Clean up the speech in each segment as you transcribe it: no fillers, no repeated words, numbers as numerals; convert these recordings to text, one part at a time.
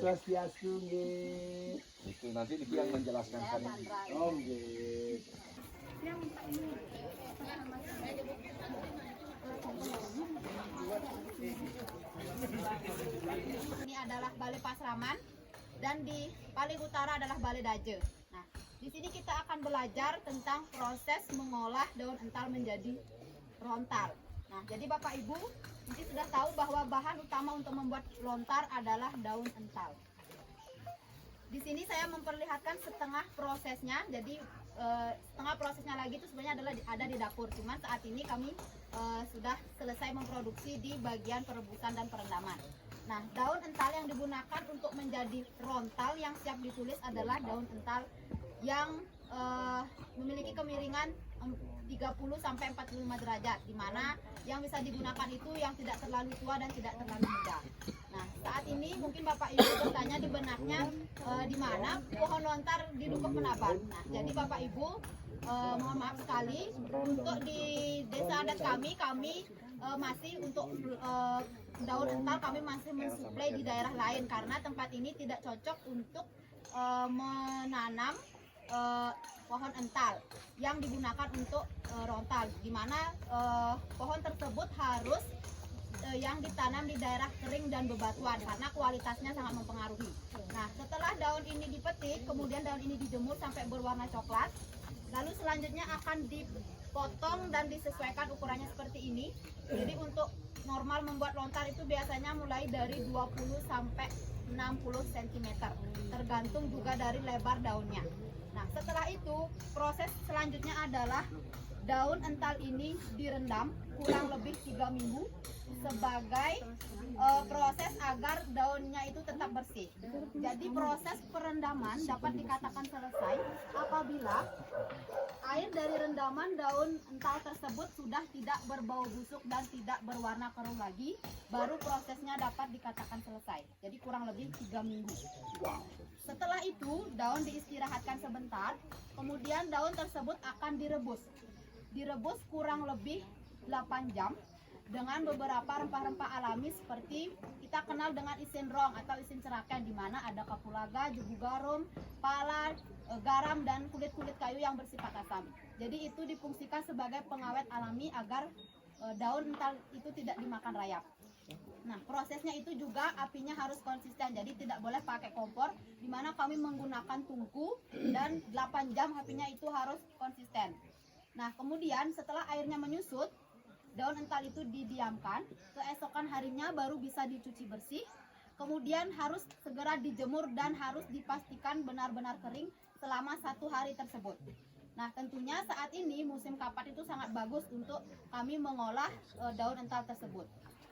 Swastiastu nggih. Itu nanti dia yang menjelaskan kan. Oh nggih. Ini adalah Balai Pasraman dan di paling utara adalah Balai Daje. Nah, di sini kita akan belajar tentang proses mengolah daun ental menjadi lontar. Nah, jadi Bapak Ibu mungkin sudah tahu bahwa bahan utama untuk membuat lontar adalah daun ental. Di sini saya memperlihatkan setengah prosesnya. Jadi setengah prosesnya lagi itu sebenarnya ada di dapur. Cuman saat ini kami sudah selesai memproduksi di bagian perebusan dan perendaman. Nah, daun ental yang digunakan untuk menjadi rontal yang siap ditulis adalah daun ental yang memiliki kemiringan 30 sampai 45 derajat, di mana yang bisa digunakan itu yang tidak terlalu tua dan tidak terlalu muda. Nah, saat ini mungkin Bapak Ibu bertanya di benaknya di mana pohon lontar di Dukuh Penaban. Nah, jadi Bapak Ibu mohon maaf sekali untuk di desa adat kami masih untuk daun ental kami masih mensuplai di daerah lain karena tempat ini tidak cocok untuk menanam pohon ental yang digunakan untuk rontal, di mana pohon tersebut harus yang ditanam di daerah kering dan bebatuan karena kualitasnya sangat mempengaruhi. Nah, setelah daun ini dipetik, kemudian daun ini dijemur sampai berwarna coklat, lalu selanjutnya akan dipotong dan disesuaikan ukurannya seperti ini. Jadi untuk normal membuat lontar itu biasanya mulai dari 20 sampai 60 cm, tergantung juga dari lebar daunnya. Nah, setelah itu proses selanjutnya adalah daun ental ini direndam kurang lebih 3 minggu sebagai proses agar daunnya itu tetap bersih. Jadi proses perendaman dapat dikatakan selesai apabila air dari rendaman daun ental tersebut sudah tidak berbau busuk dan tidak berwarna keruh lagi, baru prosesnya dapat dikatakan selesai. Jadi kurang lebih 3 minggu. Setelah itu daun diistirahatkan sebentar, kemudian daun tersebut akan direbus. Direbus kurang lebih 8 jam dengan beberapa rempah-rempah alami seperti kita kenal dengan isin rong atau isin ceraken, di mana ada kapulaga, jebu garum, pala, garam dan kulit-kulit kayu yang bersifat asam. Jadi itu difungsikan sebagai pengawet alami agar daun ental itu tidak dimakan rayap. Nah, prosesnya itu juga apinya harus konsisten, jadi tidak boleh pakai kompor, di mana kami menggunakan tungku dan 8 jam apinya itu harus konsisten. Nah, kemudian setelah airnya menyusut, daun ental itu didiamkan, keesokan harinya baru bisa dicuci bersih, kemudian harus segera dijemur dan harus dipastikan benar-benar kering selama 1 hari tersebut. Nah, tentunya saat ini musim kapat itu sangat bagus untuk kami mengolah daun ental tersebut.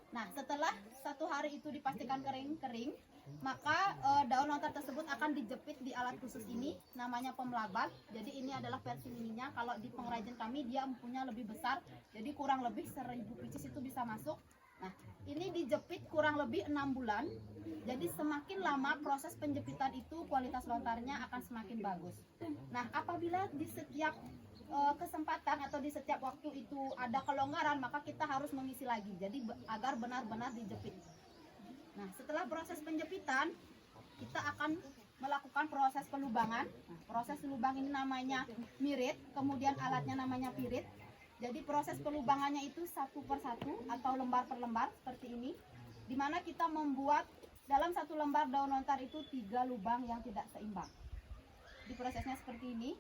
Nah, setelah 1 hari itu dipastikan kering, maka daun lontar tersebut akan dijepit di alat khusus ini, namanya pemelabat. Jadi ini adalah versi mininya. Kalau di pengrajin kami dia mempunyai lebih besar, jadi kurang lebih 1000 pieces itu bisa masuk. Nah, ini dijepit kurang lebih 6 bulan. Jadi semakin lama proses penjepitan itu kualitas lontarnya akan semakin bagus. Nah, apabila di setiap kesempatan atau di setiap waktu itu ada kelonggaran, maka kita harus mengisi lagi. Jadi agar benar-benar dijepit. Nah, setelah proses penjepitan, kita akan melakukan proses pelubangan. Nah, proses lubang ini namanya mirit, kemudian alatnya namanya pirit. Jadi proses pelubangannya itu 1 per 1 atau lembar per lembar seperti ini, di mana kita membuat dalam 1 lembar daun lontar itu 3 lubang yang tidak seimbang. Di prosesnya seperti ini.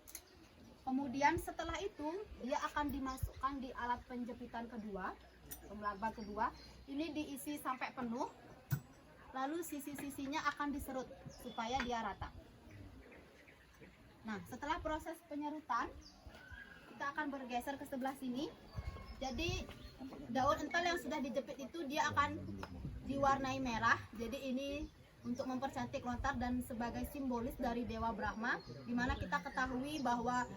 Kemudian setelah itu dia akan dimasukkan di alat penjepitan kedua, pemelabat kedua. Ini diisi sampai penuh. Lalu sisi-sisinya akan diserut supaya dia rata. Nah, setelah proses penyerutan, kita akan bergeser ke sebelah sini. Jadi daun ental yang sudah dijepit itu dia akan diwarnai merah. Jadi ini untuk mempercantik lontar dan sebagai simbolis dari Dewa Brahma, di mana kita ketahui bahwa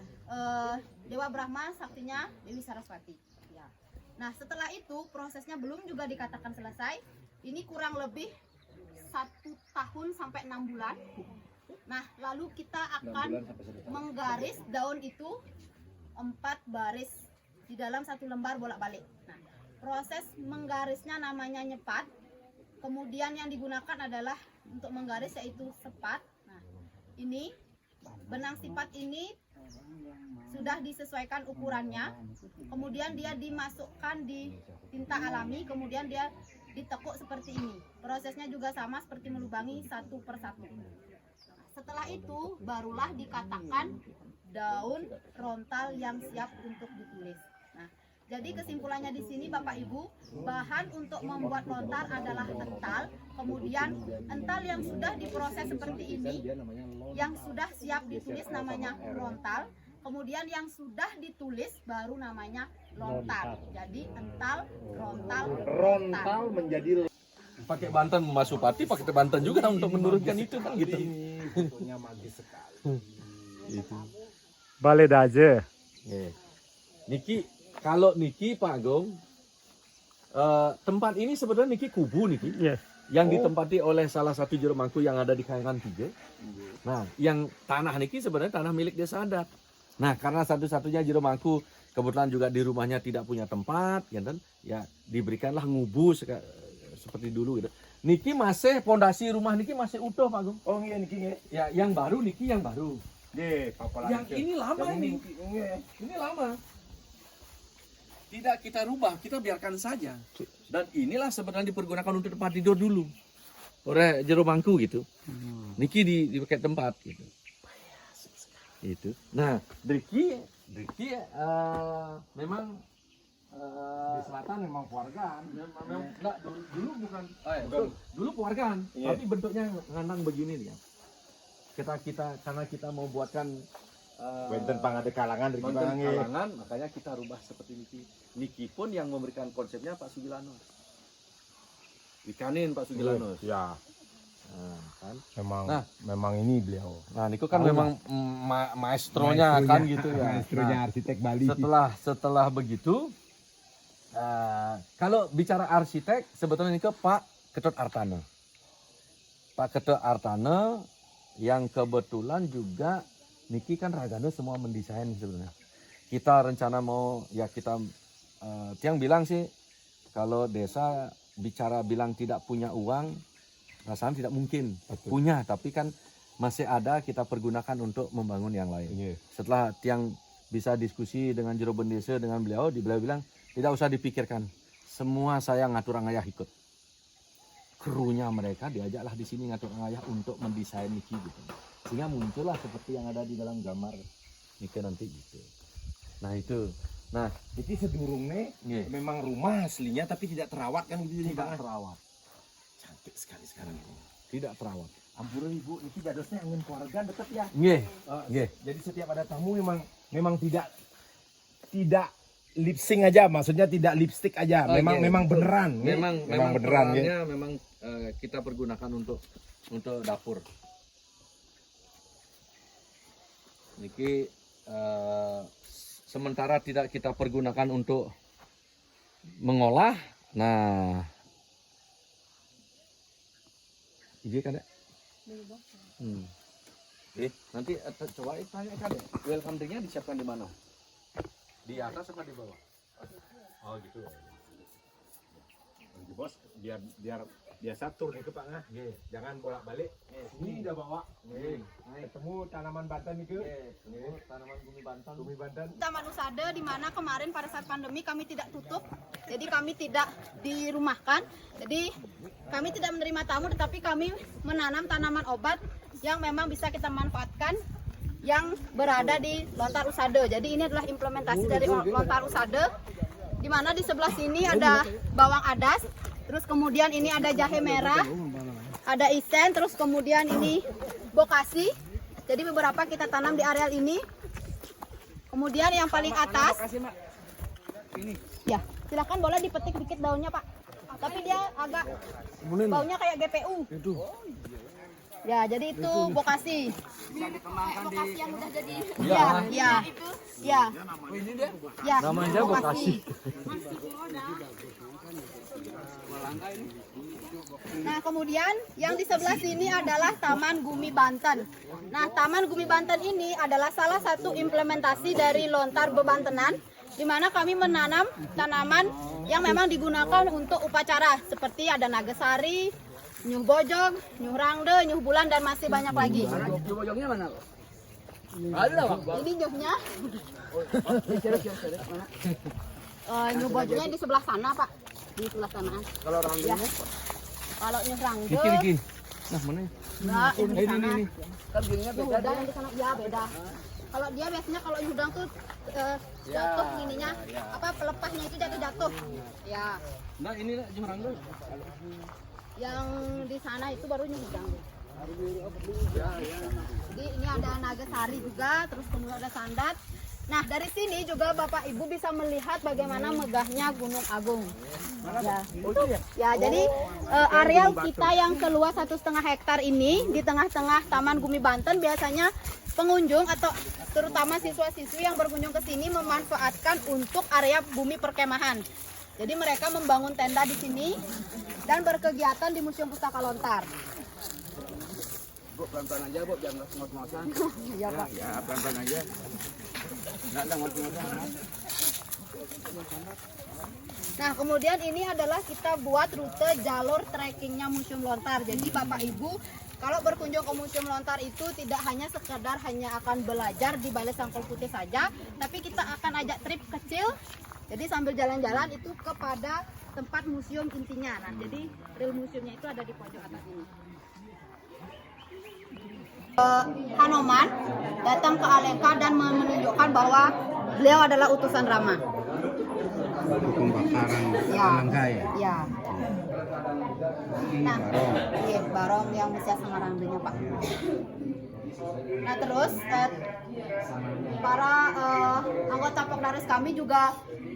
Dewa Brahma saktinya Dewi Saraswati. Ya. Nah, setelah itu prosesnya belum juga dikatakan selesai. Ini kurang lebih 1 tahun sampai 6 bulan. Nah, lalu kita akan menggaris daun itu 4 baris di dalam 1 lembar bolak-balik. Nah, proses menggarisnya namanya nyepat. Kemudian yang digunakan adalah untuk menggaris yaitu sepat. Nah, ini benang sipat ini sudah disesuaikan ukurannya, kemudian dia dimasukkan di tinta alami, kemudian dia ditekuk seperti ini. Prosesnya juga sama seperti melubangi satu persatu. Setelah itu barulah dikatakan daun rontal yang siap untuk ditulis. Nah, jadi kesimpulannya di sini Bapak Ibu, bahan untuk membuat lontar adalah ental, kemudian ental yang sudah diproses seperti ini, yang sudah siap ditulis namanya rontal, kemudian yang sudah ditulis baru namanya lontar. Jadi ental, rontal, Rontal menjadi Pakai Banten Mas Supati, pakai Banten juga untuk menurunkan itu kan gitu. fotonya magis sekali. Itu. Balai Daje. Niki, kalau Niki Pak Agung, tempat ini sebenarnya Niki kubu Niki, Yes. yang ditempati oleh salah satu juru mangku yang ada di Kayangan 3. Nah, yang tanah Niki sebenarnya tanah milik desa adat. Nah, karena satu-satunya juru mangku kebetulan juga di rumahnya tidak punya tempat, ya kan? Ya diberikanlah ngubu seperti dulu gitu. Niki masih pondasi rumah Niki masih utuh Pak Agung. Oh iya niki nggih. Ya, yang baru Niki yang baru. Nggih, papa Yang ini lama ini. Ini lama. Tidak kita rubah, kita biarkan saja. Dan inilah sebenarnya dipergunakan untuk tempat tidur dulu. Oleh jero mangku gitu. Niki dipakai tempat gitu. Itu. Nah, Driki memang Di selatan memang keluargaan. memang enggak dulu bukan Bukan. dulu keluargaan, Iya. tapi bentuknya ngandang begini dia. Karena kita mau buatkan Benten pangade kalangan dari konten Bangi. kalangan, makanya kita rubah seperti Niki. Niki pun yang memberikan konsepnya Pak Sugilanos. Ikanin Pak Sugilanos. Ya, Nah, kan? memang ini beliau. Nah, Niko kan Tahu memang maestronya kan gitu ya. Maestrunya Nah, arsitek Bali. setelah begitu, kalau bicara arsitek, sebetulnya Niko Pak Ketut Artane. Pak Ketut Artane yang kebetulan juga Niki kan ragane semua mendesain sebenarnya. Kita rencana mau ya kita Tiang bilang sih kalau desa bilang tidak punya uang, rasanya tidak mungkin. Betul. Punya, tapi kan masih ada kita pergunakan untuk membangun yang lain. Iya. Setelah Tiang bisa diskusi dengan jero bendesa dengan beliau bilang tidak usah dipikirkan. Semua saya ngatur ngayah ikut. Krunya mereka diajaklah di sini ngatur ngayah untuk mendesain Niki gitu. Sehingga muncullah seperti yang ada di dalam gambar Niki nanti gitu. Nah itu. Nah, Itu sedurungnya Nggih. memang rumah aslinya tapi tidak terawat kan gitu tidak Pak. terawat. Cantik sekali sekarang ini. Tidak terawat. Ampun Ibu, niki dadosnya angin keluarga deket ya. Nggih. Nggih. Jadi setiap ada tamu memang tidak lip sync aja, maksudnya tidak lipstick aja. Oh, memang iya. memang beneran. Memang beneran ya. perannya memang kita pergunakan untuk dapur. Niki sementara tidak kita pergunakan untuk mengolah. Nah, ini kan ya? Nanti coba tanya kan ya. Welcome drinknya disiapkan di mana? Di atas apa di bawah? Oh gitu. Bos, biar satu nih ke Pak nah. Jangan bolak-balik. Ini udah bawa. Ketemu tanaman Banten nih ke. Tanaman Bumi Banten. Bumi Banten. Taman Usada di mana kemarin pada saat pandemi kami tidak tutup, jadi kami tidak dirumahkan, jadi kami tidak menerima tamu, tetapi kami menanam tanaman obat yang memang bisa kita manfaatkan yang berada di Lontar Usada. Jadi ini adalah implementasi dari Lontar Usada, di mana di sebelah sini ada bawang adas, terus kemudian ini ada jahe merah, ada isen, terus kemudian ini bokasi. Jadi beberapa kita tanam di areal ini. Kemudian yang paling atas, ya silahkan boleh dipetik dikit daunnya Pak. Tapi dia agak baunya kayak GPU. Ya, jadi itu bokasi. Bokasi yang udah jadi. Ya. Ini dia. Ya. Namanya bokasi. Nah, kemudian yang di sebelah sini adalah Taman Gumi Banten. Nah, Taman Gumi Banten ini adalah salah satu implementasi dari Lontar Bebantenan, di mana kami menanam tanaman yang memang digunakan untuk upacara, seperti ada nagasari, Nyuh Bojong, Nyuh Rangde, Nyuh Bulan dan masih banyak lagi. Nyuh Bojongnya mana? Ini nyuhnya. Nyuh Bojongnya di sebelah sana, Pak. Di sebelah sana. Kalau Rangde, Kalau Nyuh Rangde, Niki. Nah, mana? enggak, yang di sana. Ini. kan gininya Nyuh beda. Udang yang di sana, ya beda. Kalau dia biasanya kalau Nyuh Udang tuh jatuh ininya, apa pelepahnya itu jatuh. Ya, Nah, ini lah Jumrang dulu. yang di sana itu baru Nyuh Udang. Jadi ini ada Nagasari juga, terus kemudian ada Sandat. Nah, dari sini juga Bapak Ibu bisa melihat bagaimana megahnya Gunung Agung. Ya, jadi areal kita yang seluas 1,5 hektar ini di tengah-tengah Taman Gumi Banten, biasanya pengunjung atau terutama siswa-siswi yang berkunjung ke sini memanfaatkan untuk area bumi perkemahan. Jadi mereka membangun tenda di sini dan berkegiatan di Museum Pustaka Lontar. Bu, pelan-pelan aja, Bu, jangan ngos-ngosan. Ya, Pak. Ya, pelan-pelan aja. Nggak ada ngos-ngosan. Nah, kemudian ini adalah kita buat rute jalur trekkingnya Museum Lontar. Jadi Bapak Ibu, kalau berkunjung ke Museum Lontar itu tidak hanya sekedar hanya akan belajar di Balai Sangkul Putih saja, tapi kita akan ajak trip kecil. Jadi sambil jalan-jalan itu kepada tempat museum intinya. Nah, jadi real museumnya itu ada di pojok atas ini. Hanoman datang ke Alengka dan menunjukkan bahwa beliau adalah utusan Rama. Pembakaran Ya. Alengka ya? Ya. Nah, iya, Barong yang bisa Sangarangdenya, Pak. Nah, terus para anggota Pokdares kami juga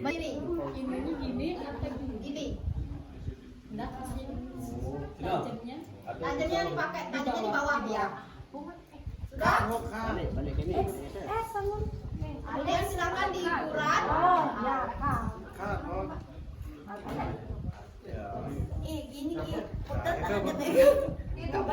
ini. Tajamnya dipakai, tajamnya di bawah dia. Sudah? Kalian silakan diurat. Ya, Kak. Gini, Ki. Udah,